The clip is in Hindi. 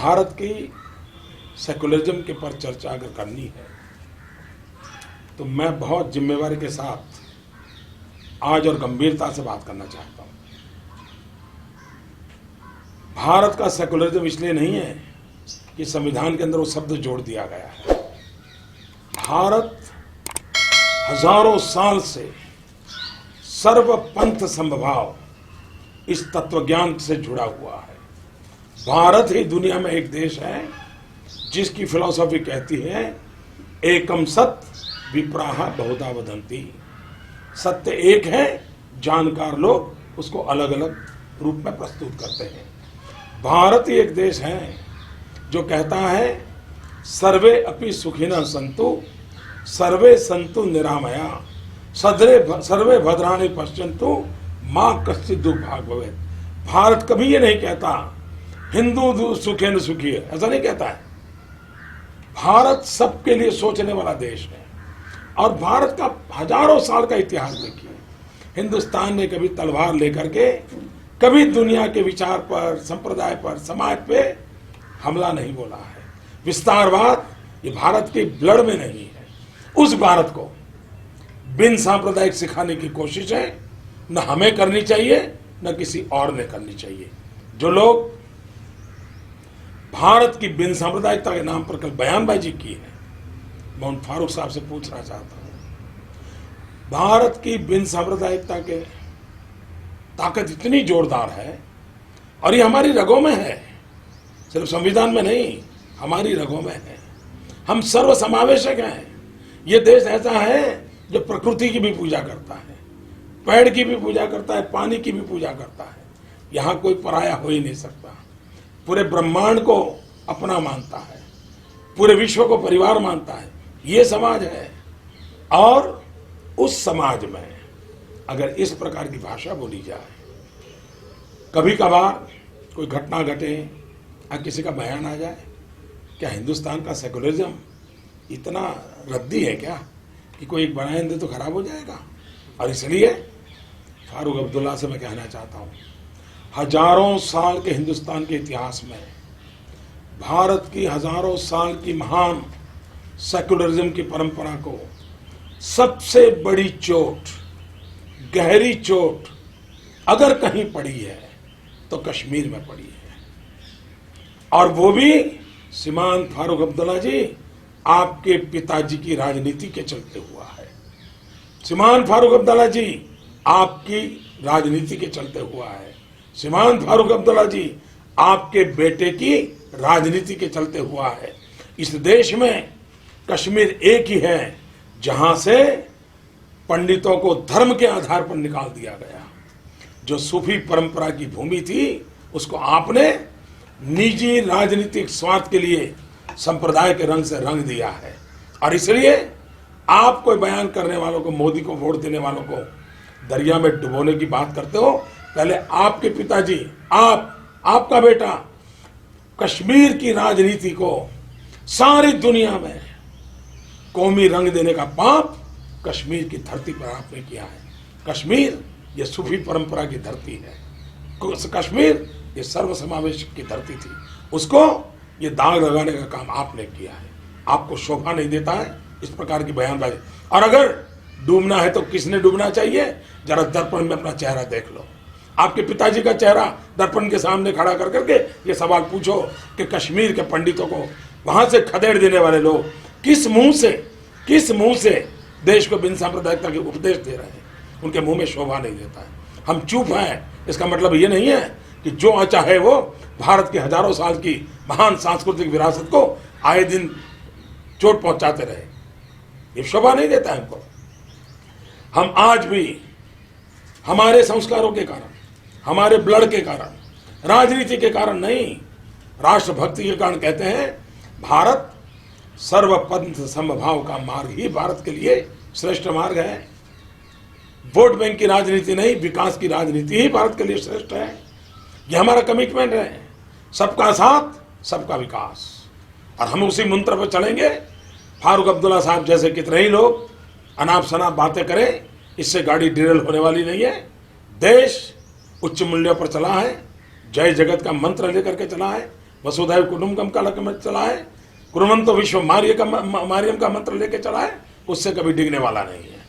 भारत की सेकुलरिज्म के पर चर्चा अगर करनी है तो मैं बहुत जिम्मेवारी के साथ आज और गंभीरता से बात करना चाहता हूं। भारत का सेकुलरिज्म इसलिए नहीं है कि संविधान के अंदर वो शब्द जोड़ दिया गया है। भारत हजारों साल से सर्वपंथ समभाव इस तत्वज्ञान से जुड़ा हुआ है। भारत ही दुनिया में एक देश है जिसकी फिलॉसफी कहती है एकम सत्य विप्राहा बहुधा वदंती। सत्य एक है, जानकार लोग उसको अलग अलग रूप में प्रस्तुत करते हैं। भारत ही एक देश है जो कहता है सर्वे अपि सुखिनः सन्तु सर्वे सन्तु निरामया सर्वे भद्राणि पश्यन्तु मां कश्चित् दुर्भाग् भवेत्। भारत कभी ये नहीं कहता हिंदू सुखेन सुखी है, ऐसा नहीं कहता है। भारत सबके लिए सोचने वाला देश है और भारत का हजारों साल का इतिहास देखिए। हिंदुस्तान ने कभी तलवार लेकर के कभी दुनिया के विचार पर, संप्रदाय पर, समाज पे हमला नहीं बोला है। विस्तारवाद ये भारत के ब्लड में नहीं है। उस भारत को बिन सांप्रदायिक सिखाने की कोशिश है न हमें करनी चाहिए न किसी और ने करनी चाहिए। जो लोग भारत की बिन सांप्रदायिकता के नाम पर कल बयानबाजी की है, मैं उन फारूक साहब से पूछना चाहता हूं, भारत की बिन सांप्रदायिकता के ताकत इतनी जोरदार है और ये हमारी रगों में है, सिर्फ संविधान में नहीं, हमारी रगों में है। हम सर्वसमावेशक हैं। ये देश ऐसा है जो प्रकृति की भी पूजा करता है, पेड़ की भी पूजा करता है, पानी की भी पूजा करता है। यहाँ कोई पराया हो ही नहीं सकता। पूरे ब्रह्मांड को अपना मानता है, पूरे विश्व को परिवार मानता है। ये समाज है और उस समाज में अगर इस प्रकार की भाषा बोली जाए, कभी कभार कोई घटना घटे या किसी का बयान आ जाए, क्या हिंदुस्तान का सेकुलरिज्म इतना रद्दी है क्या कि कोई एक बयान दे तो खराब हो जाएगा? और इसलिए फारूक अब्दुल्ला से मैं कहना चाहता हूँ, हजारों साल के हिंदुस्तान के इतिहास में भारत की हजारों साल की महान सेकुलरिज्म की परंपरा को सबसे बड़ी चोट, गहरी चोट अगर कहीं पड़ी है तो कश्मीर में पड़ी है। और वो भी श्रीमान फारूक अब्दुल्ला जी आपके पिताजी की राजनीति के चलते हुआ है। श्रीमान फारूक अब्दुल्ला जी आपकी राजनीति के चलते हुआ है। श्रीमान फारूक अब्दुल्ला जी आपके बेटे की राजनीति के चलते हुआ है। इस देश में कश्मीर एक ही है जहां से पंडितों को धर्म के आधार पर निकाल दिया गया। जो सूफी परंपरा की भूमि थी उसको आपने निजी राजनीतिक स्वार्थ के लिए संप्रदाय के रंग से रंग दिया है। और इसलिए आप कोई बयान करने वालों को, मोदी को वोट देने वालों को दरिया में डुबोने की बात करते हो, पहले आपके पिताजी, आपका बेटा कश्मीर की राजनीति को सारी दुनिया में कौमी रंग देने का पाप कश्मीर की धरती पर आपने किया है। कश्मीर ये सूफी परंपरा की धरती है। कश्मीर ये सर्वसमावेश की धरती थी, उसको ये दाग लगाने का काम आपने किया है। आपको शोभा नहीं देता है इस प्रकार की बयानबाजी। और अगर डूबना है तो किसने डूबना चाहिए? जरा दर्पण में अपना चेहरा देख लो। आपके पिताजी का चेहरा दर्पण के सामने खड़ा कर करके ये सवाल पूछो कि कश्मीर के पंडितों को वहां से खदेड़ देने वाले लोग किस मुंह से देश को बिन सांप्रदायिकता के उपदेश दे रहे हैं? उनके मुंह में शोभा नहीं देता है। हम चुप हैं, इसका मतलब ये नहीं है कि जो चाहे वो भारत की हजारों साल की महान सांस्कृतिक विरासत को आए दिन चोट पहुंचाते रहे। ये शोभा नहीं देता है हमको। हम आज भी हमारे संस्कारों के कारण, हमारे ब्लड के कारण, राजनीति के कारण नहीं, राष्ट्रभक्ति के कारण कहते हैं भारत सर्वपंथ समभाव का मार्ग ही भारत के लिए श्रेष्ठ मार्ग है। वोट बैंक की राजनीति नहीं, विकास की राजनीति ही भारत के लिए श्रेष्ठ है। ये हमारा कमिटमेंट है, सबका साथ सबका विकास। और हम उसी मंत्र पर चलेंगे। फारूक अब्दुल्ला साहब जैसे कितने ही लोग अनाप शनाप बातें करें, इससे गाड़ी डिरेल होने वाली नहीं है। देश उच्च मूल्यों पर चला है, जय जगत का मंत्र लेकर के चला है, वसुधैव कुटुंबकम का लक्ष्य चलाए, कुर्वन्तो विश्व मार्यम का मंत्र लेके चलाए, उससे कभी डिगने वाला नहीं है।